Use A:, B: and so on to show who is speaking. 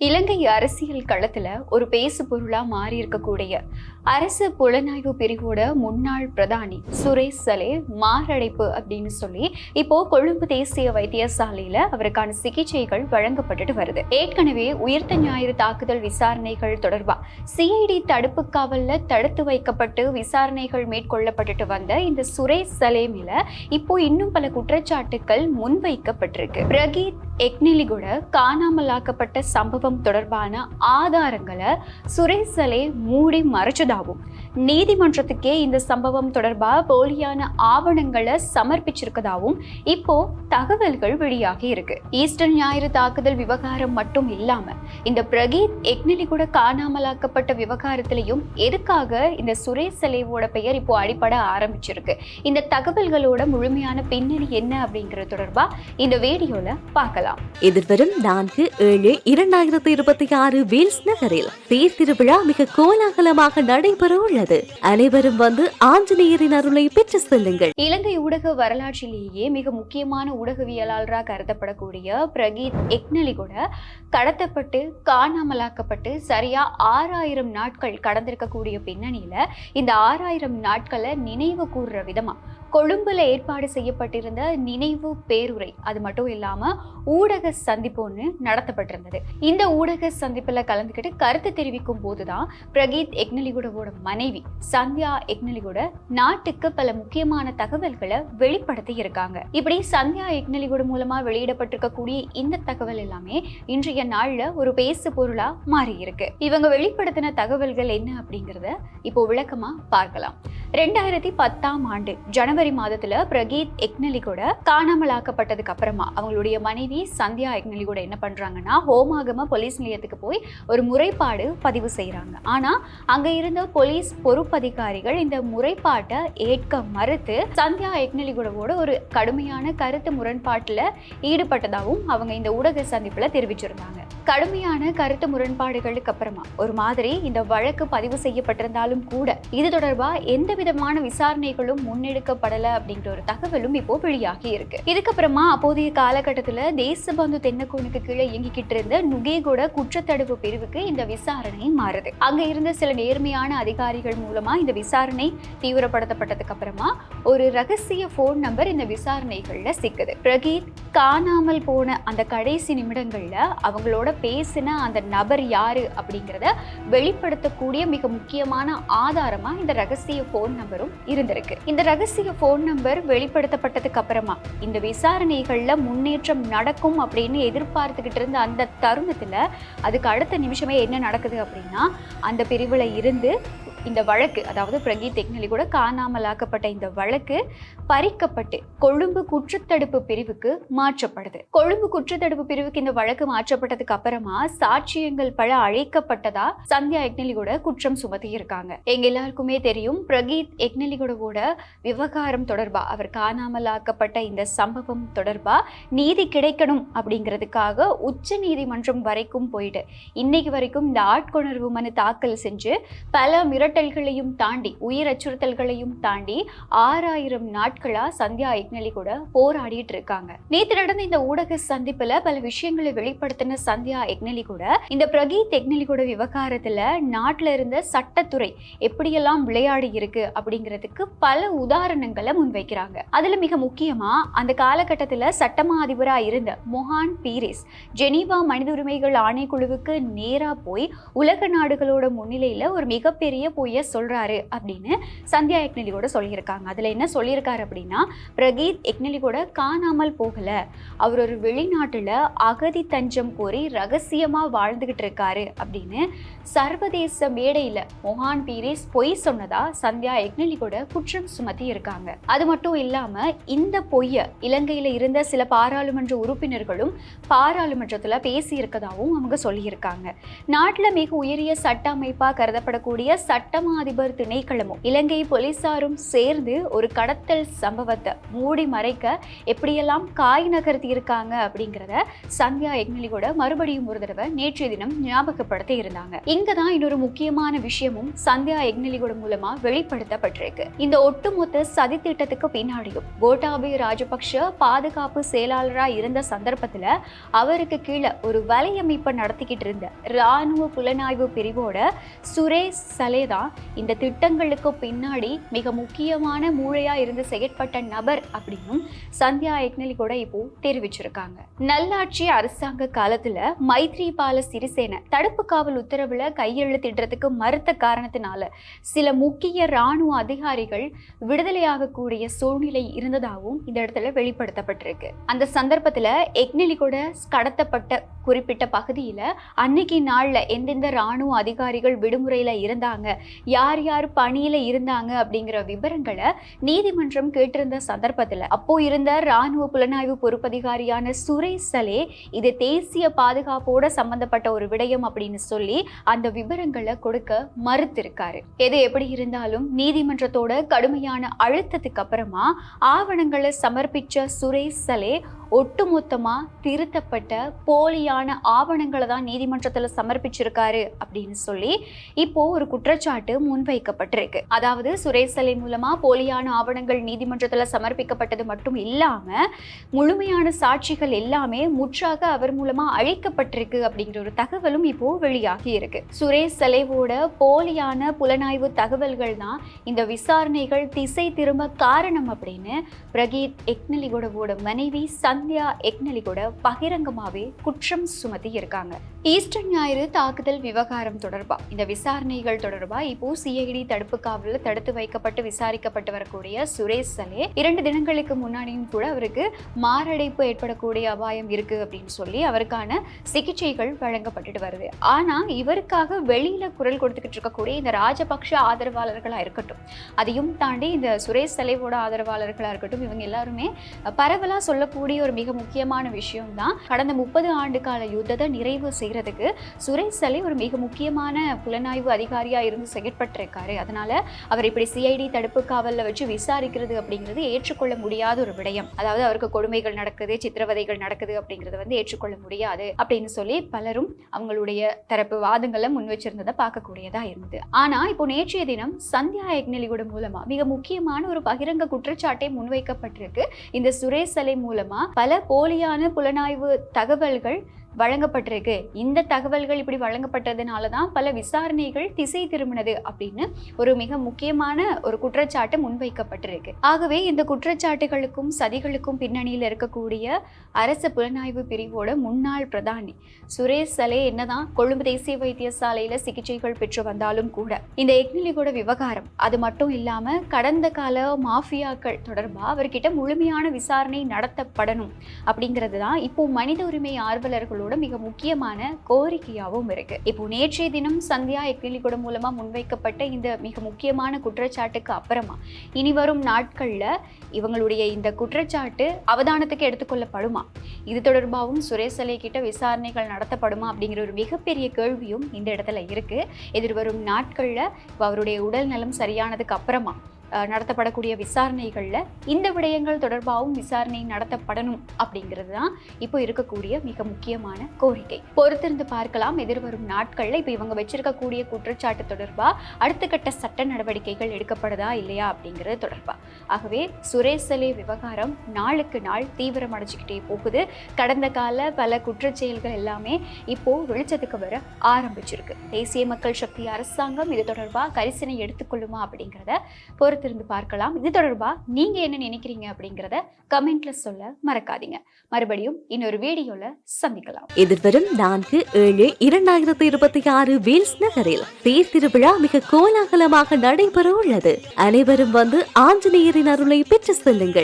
A: இலங்கை அரசியல் களத்துல ஒரு பேசு பொருளா மாறி இருக்கக்கூடிய அரசு புலனாய்வு பிரிவோட முன்னாள் பிரதானி சுரேஷ் சலே மாரடைப்பு அப்படின்னு சொல்லி இப்போ கொழும்பு தேசிய வைத்தியசாலையில அவருக்கான சிகிச்சைகள் வழங்கப்பட்டுட்டு வருது. ஏற்கனவே உயிர்த்த ஞாயிறு தாக்குதல் விசாரணைகள் தொடர்பா சிஐடி தடுப்பு காவல்ல தடுத்து வைக்கப்பட்டு விசாரணைகள் மேற்கொள்ளப்பட்டுட்டு வந்த இந்த சுரேஷ் சலே மேல இப்போ இன்னும் பல குற்றச்சாட்டுகள் முன்வைக்கப்பட்டிருக்கு. பிரகீத் எக்னெலிகூட காணாமலாக்கப்பட்ட சம்பவம் தொடர்பான ஆதாரங்களை சுரேஷ் சலே மூடி மறைச்சதாகவும் நீதிமன்றத்துக்கே இந்த சம்பவம் தொடர்பா போலியான ஆவணங்களை சமர்ப்பிச்சிருக்கதாகவும் இப்போ தகவல்கள் வெளியாகி இருக்கு. ஈஸ்டர் ஞாயிறு தாக்குதல் விவகாரம் மட்டும் இல்லாம இந்த பிரகீத் எக்னெலிகூட காணாமலாக்கப்பட்ட விவகாரத்திலையும் எதுக்காக இந்த சுரேஷ் சலேவோட பெயர் இப்போ அடிபட ஆரம்பிச்சிருக்கு, இந்த தகவல்களோட முழுமையான பின்னணி என்ன அப்படிங்கிறது தொடர்பா இந்த வீடியோல பார்க்கலாம்.
B: எதிர்வரும் 4/7/2026 வீல்ஸ் நகரில் தேர் திருவிழா மிக கோலாகலமாக நடைபெற உள்ளது. அனைவரும் வந்து ஆஞ்சநேயரின் அருளை பெற்று செல்லுங்கள்.
A: இலங்கை ஊடக வரலாற்றிலேயே மிக முக்கியமான ஊடகவியலாளராக கருதப்படக்கூடிய பிரகீத் எக்னெலிகூட கடத்தப்பட்டு காணாமலாக்கப்பட்டு சரியா 6000 நாட்கள் கடந்திருக்கக்கூடிய பின்னணியில இந்த 6000 நாட்களை நினைவு கூறுற விதமா கொழும்புல ஏற்பாடு செய்யப்பட்டிருந்த நினைவு பேருரை, அது மட்டும் இல்லாம ஊடக சந்திப்பு ஒன்று நடத்தப்பட்டிருந்தது. இந்த ஊடக சந்திப்புல கலந்துக்கிட்டு கருத்து தெரிவிக்கும் போதுதான் பிரகீத் எக்னெலிகூடவோட மனைவி சந்தியா எக்னெலிகூட நாட்டுக்கு பல முக்கியமான தகவல்களை வெளிப்படுத்தி இருக்காங்க. இப்படி சந்தியா எக்னெலிகூட மூலமா வெளியிடப்பட்டிருக்கக்கூடிய இந்த தகவல் எல்லாமே இன்றைய நாள்ல ஒரு பேசு பொருளா மாறி இருக்கு. இவங்க வெளிப்படுத்தின தகவல்கள் என்ன அப்படிங்கறத இப்போ விளக்கமா பார்க்கலாம். 2010ஆம் ஆண்டு ஜனவரி மாதத்துல பிரகீத் எக்னெலிகூட காணாமலாக்கப்பட்டதுக்கு அப்புறமா அவங்களுடைய மனைவி சந்தியா எக்னெலிகூட என்ன பண்றாங்கன்னா ஹோமாகம போலீஸ் நிலையத்துக்கு போய் ஒரு முறைப்பாடு பதிவு செய்யறாங்க. ஆனா அங்க இருந்த போலீஸ் பொறுப்பதிகாரிகள் இந்த முறைப்பாட்டை ஏற்க மறுத்து சந்தியா எக்னெலிகூடவோட ஒரு கடுமையான கருத்து முரண்பாட்டுல ஈடுபட்டதாகவும் அவங்க இந்த ஊடக சந்திப்புல தெரிவிச்சிருந்தாங்க. கடுமையான கருத்து முரண்பாடுகளுக்கு அப்புறமா ஒரு மாதிரி இந்த வழக்கு பதிவு செய்யப்பட்டிருந்தாலும் கூட இது தொடர்பா எந்த விதமான விசாரணைகளும் முன்னெடுக்கப்படல அப்படிங்கிற ஒரு தகவலும் இப்போ வெளியாகி இருக்கு. இதுக்கப்புறமா அப்போதைய காலகட்டத்துல தேசபந்து தென்னக்கோனுக்கு கீழே இயங்கிக்கிட்டு இருந்த நுகேகூட குற்றத்தடுப்பு பிரிவுக்கு இந்த விசாரணை மாறுது. அங்க இருந்த சில நேர்மையான அதிகாரிகள் மூலமா இந்த விசாரணை தீவிரப்படுத்தப்பட்டதுக்கு அப்புறமா ஒரு ரகசிய போன் நம்பர் இந்த விசாரணைகள்ல சிக்குது. பிரகீத் காணாமல் போன அந்த கடைசி நிமிடங்கள்ல அவங்களோட பேசின அந்த நபர் யாரு அப்படிங்கிறத வெளிப்படுத்தக்கூடிய மிக முக்கியமான ஆதாரமா இந்த ரகசிய போன் நம்பரும் இருந்திருக்கு. இந்த ரகசிய போன் நம்பர் வெளிப்படுத்தப்பட்டதுக்கு அப்புறமா இந்த விசாரணைகள்ல முன்னேற்றம் நடக்கும் அப்படின்னு எதிர்பார்த்துக்கிட்டு இருந்த அந்த தருணத்துல அதுக்கு அடுத்த நிமிஷமே என்ன நடக்குது அப்படின்னா அந்த பிரிவுல இருந்து இந்த வழக்கு, அதாவது பிரகீத் எக்னெலிகூட காணாமலாக்கப்பட்ட இந்த வழக்கு பறிக்கப்பட்டு கொழும்பு குற்றத்தடுப்பு பிரிவுக்கு மாற்றப்படுது. கொழும்பு குற்றத்தடுப்பு பிரிவுக்கு இந்த வழக்கு மாற்றப்பட்டதுக்கு அப்புறமா சாட்சியங்கள் பல அழைக்கப்பட்டதா சந்தியா எக்னெலிகூட குற்றம் சுமத்தி இருக்காங்க. எங்க எல்லாருக்குமே தெரியும் பிரகீத் எக்னெலிகூடவோட விவகாரம் தொடர்பா, அவர் காணாமலாக்கப்பட்ட இந்த சம்பவம் தொடர்பா நீதி கிடைக்கணும் அப்படிங்கிறதுக்காக உச்ச நீதிமன்றம் வரைக்கும் போயிட்டு இன்னைக்கு வரைக்கும் இந்த ஆட்கொணர்வு மனு தாக்கல் செஞ்சு பல மிரட்டல்களையும் தாண்டி உயிர் அச்சுறுத்தல்களையும் தாண்டி 6000 நாட்களா சந்தியா எக்னெலிகூட போராடிட்டு இருக்காங்க. நேற்று நடந்த இந்த ஊடக சந்திப்புல பல விஷயங்களை வெளிப்படுத்தின சந்தியா எக்னெலிகூட இந்த பிரகீத் எக்னெலிகூட விவகாரத்துல நாட்டுல இருந்த சட்டத்துறை எப்படியெல்லாம் விளையாடி இருக்கு அப்படிங்கிறதுக்கு பல உதாரணங்களை முன்வைக்கிறாங்க. அதுல மிக முக்கியமா அந்த காலகட்டத்துல சட்டமா அதிபரா இருந்த மொஹான் பீரிஸ் ஜெனீவா மனித உரிமைகள் ஆணைக்குழுவுக்கு நேரா போய் உலக நாடுகளோட முன்னிலையில ஒரு மிகப்பெரிய பொய்ய சொல்றாரு அப்படின்னு சந்தியா எக்னெலிகூட சொல்லியிருக்காங்க. அதுல என்ன சொல்லியிருக்காரு அப்படின்னா பிரகீத் எக்னெலிகூட காணாமல் போகல, அவர் ஒரு வெளிநாட்டுல அகதி தஞ்சம் கோரி ரகசியமா வாழ்ந்துகிட்டு இருக்காரு அப்படின்னு சர்வதேச மேடையில மொஹான் பீரிஸ் பொய் சொன்னதா சந்தியா எக்னெலிகூட குற்றம் சுமத்தி இருக்காங்க. அது மட்டும் இல்லாம இந்த பொய்ய இலங்கையில இருந்த சில பாராளுமன்ற உறுப்பினர்களும் பாராளுமன்றத்துல பேசி இருக்கதாகவும் அவங்க சொல்லியிருக்காங்க. நாட்டுல மிக உயரிய சட்ட அமைப்பா கருதப்படக்கூடிய சட்ட சட்டமா அதிபர் திணைக்களமும் இலங்கை போலீசாரும் சேர்ந்து ஒரு கடத்தல் சம்பவத்தை மூடி மறைக்க எப்படியெல்லாம் காய் நகர்த்தி இருக்காங்க அப்படிங்கிறத சந்தியா எக்னலிகோட மறுபடியும் ஒரு தடவை நேற்றைய தினம் ஞாபகப்படுத்தி இருந்தாங்க. இங்கதான் இன்னொரு முக்கியமான விஷயமும் சந்தியா எக்னலிகோட மூலமா வெளிப்படுத்தப்பட்டிருக்கு. இந்த ஒட்டுமொத்த சதி திட்டத்துக்கு பின்னாடியும் கோட்டாபய ராஜபக்ஷ பாதுகாப்பு செயலாளராக இருந்த சந்தர்ப்பத்துல அவருக்கு கீழே ஒரு வலையமைப்பை நடத்திக்கிட்டு இருந்த இராணுவ புலனாய்வு பிரிவோட சுரேஷ் சலே தான் இந்த திட்டங்களுக்கு பின்னாடி மிக முக்கியமான மூளையா இருந்து செயற்பட்ட நபர் அப்படின்னு சந்தியா எக்னலிகோட இப்போ தெரிவிச்சிருக்காங்க. நல்லாட்சி அரசாங்க காலத்துல மைத்ரிபால சிறிசேன தடுப்பு காவல் உத்தரவுல கையெழுத்திடுறதுக்கு மறுத்த காரணத்தினால சில முக்கிய இராணுவ அதிகாரிகள் விடுதலையாகக்கூடிய சூழ்நிலை இருந்ததாகவும் இந்த இடத்துல வெளிப்படுத்தப்பட்டிருக்கு. அந்த சந்தர்ப்பத்துல எக்னலிகோட கடத்தப்பட்ட குறிப்பிட்ட பகுதியில அன்னைக்கு நாள்ல எந்தெந்த இராணுவ அதிகாரிகள் விடுமுறையில இருந்தாங்க, யார் யார் பணியில இருந்தாங்க அப்படிங்கிற விவரங்களை நீதிமன்றம் கேட்டிருந்த சந்தர்ப்பத்துல அப்போ இருந்த இராணுவ புலனாய்வு பொறுப்பதிகாரியான சுரேஷ் சலே இது தேசிய பாதுகாப்போட சம்பந்தப்பட்ட ஒரு விடயம் அப்படின்னு சொல்லி அந்த விவரங்களை கொடுக்க மறுத்திருக்காரு. எது எப்படி இருந்தாலும் நீதிமன்றத்தோட கடுமையான அழுத்தத்துக்கு அப்புறமா ஆவணங்களை சமர்ப்பிச்ச சுரேஷ் சலே ஒட்டுமொத்தமா திருத்தப்பட்ட போலியான ஆவணங்களை தான் நீதிமன்றத்துல சமர்ப்பிச்சிருக்காரு அப்படின்னு சொல்லி இப்போ ஒரு குற்றச்சாட்டு முன்வைக்கப்பட்டிருக்கு. அதாவது சுரேஷ் சலே மூலமா போலியான ஆவணங்கள் நீதிமன்றத்துல சமர்ப்பிக்கப்பட்டது மட்டும் இல்லாம முழுமையான சாட்சிகள் எல்லாமே முற்றாக அவர் மூலமா அழிக்கப்பட்டிருக்கு அப்படிங்கிற ஒரு தகவலும் இப்போ வெளியாகி இருக்கு. சுரேஷ் சலேவோட போலியான புலனாய்வு தகவல்கள் தான் இந்த விசாரணைகள் திசை திரும்ப காரணம் அப்படின்னு பிரகீத் எக்னலிகோட மனைவி சந்தியா எக்னலிகோட பகிரங்கமாவே குற்றம் சுமத்தி இருக்காங்க. ஈஸ்டர் ஞாயிறு தாக்குதல் விவகாரம் தொடர்பா இந்த விசாரணைகள் தொடர்பா இப்போ சிஐடி தடுப்பு காவலில் தடுத்து வைக்கப்பட்டு விசாரிக்கப்பட்டு வரக்கூடிய சுரேஷ் சலே 2 தினங்களுக்கு முன்னாடியும் கூட அவருக்கு மாரடைப்பு ஏற்படக்கூடிய அபாயம் இருக்கு அப்படின்னு சொல்லி அவருக்கான சிகிச்சைகள் வழங்கப்பட்டு வருது. ஆனா இவருக்காக வெளியில குரல் கொடுத்துக்கிட்டு இருக்கக்கூடிய இந்த ராஜபக்ஷ ஆதரவாளர்களா இருக்கட்டும், அதையும் தாண்டி இந்த சுரேஷ் சலேவோட ஆதரவாளர்களா இருக்கட்டும், இவங்க எல்லாருமே பரவலா சொல்லக்கூடிய ஒரு மிக முக்கியமான விஷயம் தான் கடந்த 30 ஆண்டு கால யுத்தத்தை நிறைவு செய்யறதுக்கு சுரேஷ் சலே ஒரு மிக முக்கியமான புலனாய்வு அதிகாரியா இருந்து செயற்பட்டிருக்காரு. அதனால அவர் இப்படி சிஐடி தடுப்பு காவல்ல வச்சு விசாரிக்கிறது அப்படிங்கிறது ஏற்றுக்கொள்ள முடியாத ஒரு விடயம். அதாவது அவருக்கு கொடுமைகள் நடக்குது, சித்திரவதைகள் நடக்குது அப்படிங்கறத ஏற்றுக்கொள்ள முடியாது அப்படின்னு சொல்லி பலரும் அவங்களுடைய தரப்பு வாதங்களை முன் வச்சிருந்ததை பார்க்கக்கூடியதா இருந்தது. ஆனா இப்போ நேற்றைய தினம் சந்தியா எக்னலிகோட மூலமா மிக முக்கியமான ஒரு பகிரங்க குற்றச்சாட்டை முன்வைக்கப்பட்டிருக்கு. இந்த சுரேஷ் சலே மூலமா பல போலியான புலனாய்வு தகவல்கள் வழங்கப்பட்டிருக்கு. இந்த தகவல்கள் இப்படி வழங்கப்பட்டதுனால தான் பல விசாரணைகள் திசை திரும்பினது அப்படின்னு ஒரு மிக முக்கியமான ஒரு குற்றச்சாட்டு முன்வைக்கப்பட்டிருக்கு. ஆகவே இந்த குற்றச்சாட்டுகளுக்கும் சதிகளுக்கும் பின்னணியில் இருக்கக்கூடிய அரசு புலனாய்வு பிரிவோட முன்னாள் பிரதானி சுரேஷ் சலே என்னதான் கொழும்பு தேசிய வைத்தியசாலையில சிகிச்சைகள் பெற்று வந்தாலும் கூட இந்த எக்னலிகோட விவகாரம் அது மட்டும் இல்லாம கடந்த கால மாஃபியாக்கள் தொடர்பா அவர்கிட்ட முழுமையான விசாரணை நடத்தப்படணும் அப்படிங்கிறது தான் இப்போ மனித உரிமை ஆர்வலர்களோட மிக முக்கியமான கோரிக்கையாகவும் இருக்கு. இப்போ நேற்றைய தினம் சந்தியா எக்னலிகோட மூலமா முன்வைக்கப்பட்ட இந்த மிக முக்கியமான குற்றச்சாட்டுக்கு அப்புறமா இனி வரும் நாட்கள்ல இவங்களுடைய இந்த குற்றச்சாட்டு அவதானத்துக்கு எடுத்துக்கொள்ளப்படுமா, இது தொடர்பாகவும் சுரேஷ் சலே கிட்ட விசாரணைகள் நடத்தப்படுமா அப்படிங்கிற ஒரு மிகப்பெரிய கேள்வியும் இந்த இடத்துல இருக்கு. எதிர்வரும் நாட்கள்ல அவருடைய உடல் நலம் சரியானதுக்கு அப்புறமா நடத்தப்படக்கூடிய விசாரணைகள்ல இந்த விடயங்கள் தொடர்பாகவும் விசாரணை நடத்தப்படணும் அப்படிங்கிறது தான் இப்போ இருக்கக்கூடிய மிக முக்கியமான கோரிக்கை. பொறுத்திருந்து பார்க்கலாம் எதிர்வரும் நாட்கள்ல இப்போ இவங்க வச்சிருக்கக்கூடிய குற்றச்சாட்டு தொடர்பா அடுத்த கட்ட சட்ட நடவடிக்கைகள் எடுக்கப்படுதா இல்லையா அப்படிங்கிறது தொடர்பா. ஆகவே சுரேஷ் சலே விவகாரம் நாளுக்கு நாள் தீவிரம் அடைஞ்சுக்கிட்டே போகுது. கடந்த கால பல குற்றச்செயல்கள் எல்லாமே இப்போ வெளிச்சத்துக்கு வர ஆரம்பிச்சிருக்கு. தேசிய மக்கள் சக்தி அரசாங்கம் இது தொடர்பா கரிசனை எடுத்துக்கொள்ளுமா அப்படிங்கிறத பொறுத்திருந்து பார்க்கலாம். இது தொடர்பா நீங்க என்ன நினைக்கிறீங்க அப்படிங்கிறத கமெண்ட்ல சொல்ல மறக்காதீங்க. மறுபடியும் இன்னொரு வீடியோல சந்திக்கலாம்.
B: எதிர்வரும் 4/7/2026 வேல்ஸ் நகரில் தேர் திருவிழா மிக கோலாகலமாக நடைபெற உள்ளது. அனைவரும் வந்து ஆஞ்சநேயரின் அருளை பெற்று செல்லுங்கள்.